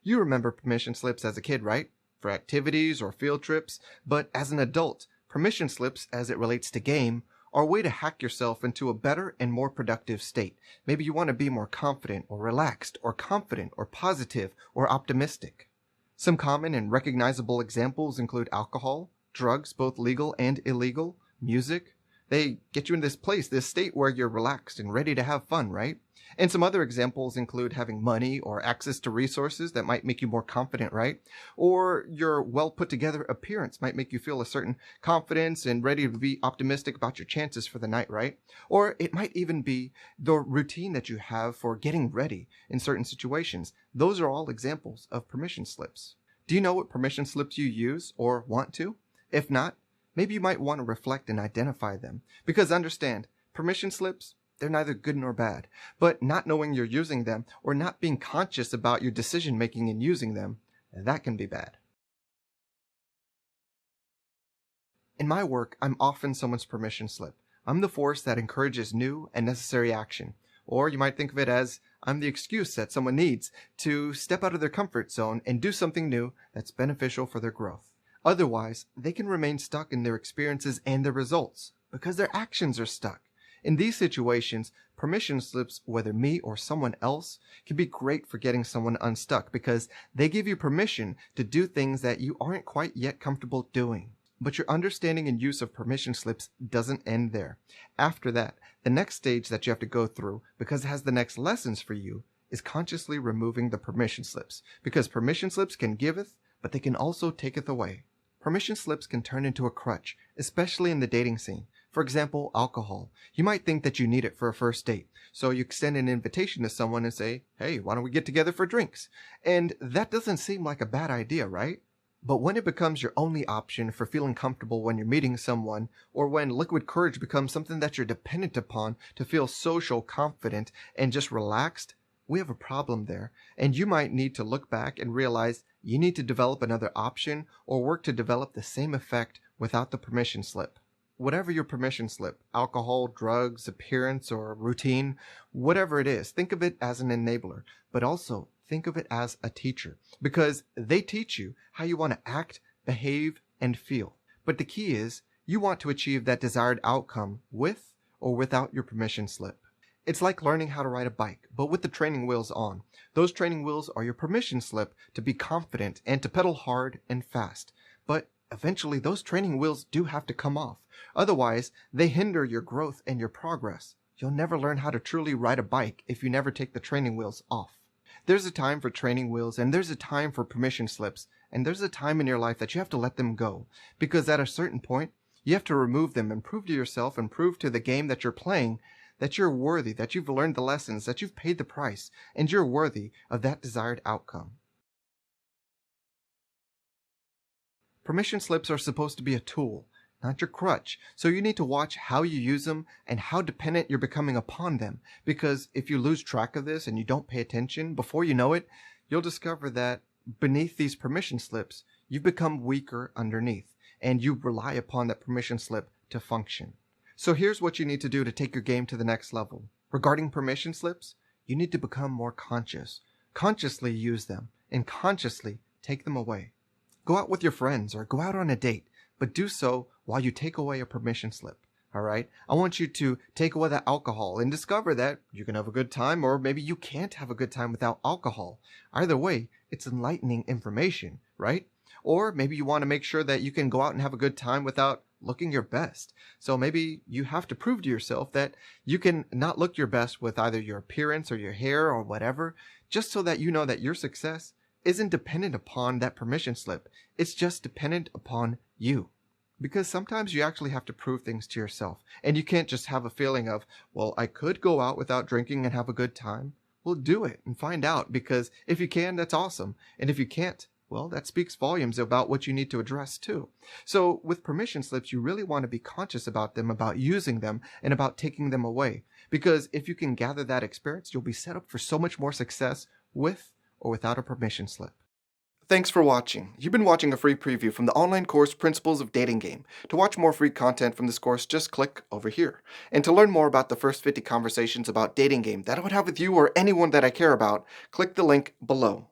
You remember permission slips as a kid, right? For activities or field trips, but as an adult, permission slips as it relates to game are a way to hack yourself into a better and more productive state. Maybe you want to be more confident or relaxed or confident or positive or optimistic. Some common and recognizable examples include alcohol, drugs, both legal and illegal, music. They get you in this place, this state where you're relaxed and ready to have fun, right? And some other examples include having money or access to resources that might make you more confident, right? Or your well put together appearance might make you feel a certain confidence and ready to be optimistic about your chances for the night, right? Or it might even be the routine that you have for getting ready in certain situations. Those are all examples of permission slips. Do you know what permission slips you use or want to? If not, maybe you might want to reflect and identify them. Because understand, permission slips, they're neither good nor bad. But not knowing you're using them or not being conscious about your decision making in using them, that can be bad. In my work, I'm often someone's permission slip. I'm the force that encourages new and necessary action. Or you might think of it as I'm the excuse that someone needs to step out of their comfort zone and do something new that's beneficial for their growth. Otherwise, they can remain stuck in their experiences and their results because their actions are stuck. In these situations, permission slips, whether me or someone else, can be great for getting someone unstuck because they give you permission to do things that you aren't quite yet comfortable doing. But your understanding and use of permission slips doesn't end there. After that, the next stage that you have to go through, because it has the next lessons for you, is consciously removing the permission slips. Because permission slips can giveth, but they can also taketh away. Permission slips can turn into a crutch, especially in the dating scene. For example, alcohol. You might think that you need it for a first date, so you extend an invitation to someone and say, hey, why don't we get together for drinks? And that doesn't seem like a bad idea, right? But when it becomes your only option for feeling comfortable when you're meeting someone, or when liquid courage becomes something that you're dependent upon to feel social, confident, and just relaxed, we have a problem there. And you might need to look back and realize you need to develop another option or work to develop the same effect without the permission slip. Whatever your permission slip, alcohol, drugs, appearance, or routine, whatever it is, think of it as an enabler, but also think of it as a teacher, because they teach you how you want to act, behave, and feel. But the key is, you want to achieve that desired outcome with or without your permission slip. It's like learning how to ride a bike, but with the training wheels on. Those training wheels are your permission slip to be confident and to pedal hard and fast. But eventually those training wheels do have to come off. Otherwise, they hinder your growth and your progress. You'll never learn how to truly ride a bike if you never take the training wheels off. There's a time for training wheels, and there's a time for permission slips, and there's a time in your life that you have to let them go. Because at a certain point, you have to remove them and prove to yourself and prove to the game that you're playing that you're worthy, that you've learned the lessons, that you've paid the price, and you're worthy of that desired outcome. Permission slips are supposed to be a tool, not your crutch, so you need to watch how you use them and how dependent you're becoming upon them, because if you lose track of this and you don't pay attention, before you know it, you'll discover that beneath these permission slips, you've become weaker underneath, and you rely upon that permission slip to function. So here's what you need to do to take your game to the next level. Regarding permission slips, you need to become more conscious. Consciously use them, and consciously take them away. Go out with your friends or go out on a date, but do so while you take away a permission slip. Alright? I want you to take away that alcohol and discover that you can have a good time, or maybe you can't have a good time without alcohol. Either way, it's enlightening information, right? Or maybe you want to make sure that you can go out and have a good time without looking your best. So maybe you have to prove to yourself that you can not look your best with either your appearance or your hair or whatever, just so that you know that your success isn't dependent upon that permission slip. It's just dependent upon you. Because sometimes you actually have to prove things to yourself. And you can't just have a feeling of, well, I could go out without drinking and have a good time. Well, do it and find out, because if you can, that's awesome. And if you can't, well, that speaks volumes about what you need to address too. So with permission slips, you really want to be conscious about them, about using them, and about taking them away. Because if you can gather that experience, you'll be set up for so much more success with or without a permission slip. Thanks for watching. You've been watching a free preview from the online course Principles of Dating Game. To watch more free content from this course, just click over here. And to learn more about the first 50 conversations about dating game that I would have with you or anyone that I care about, click the link below.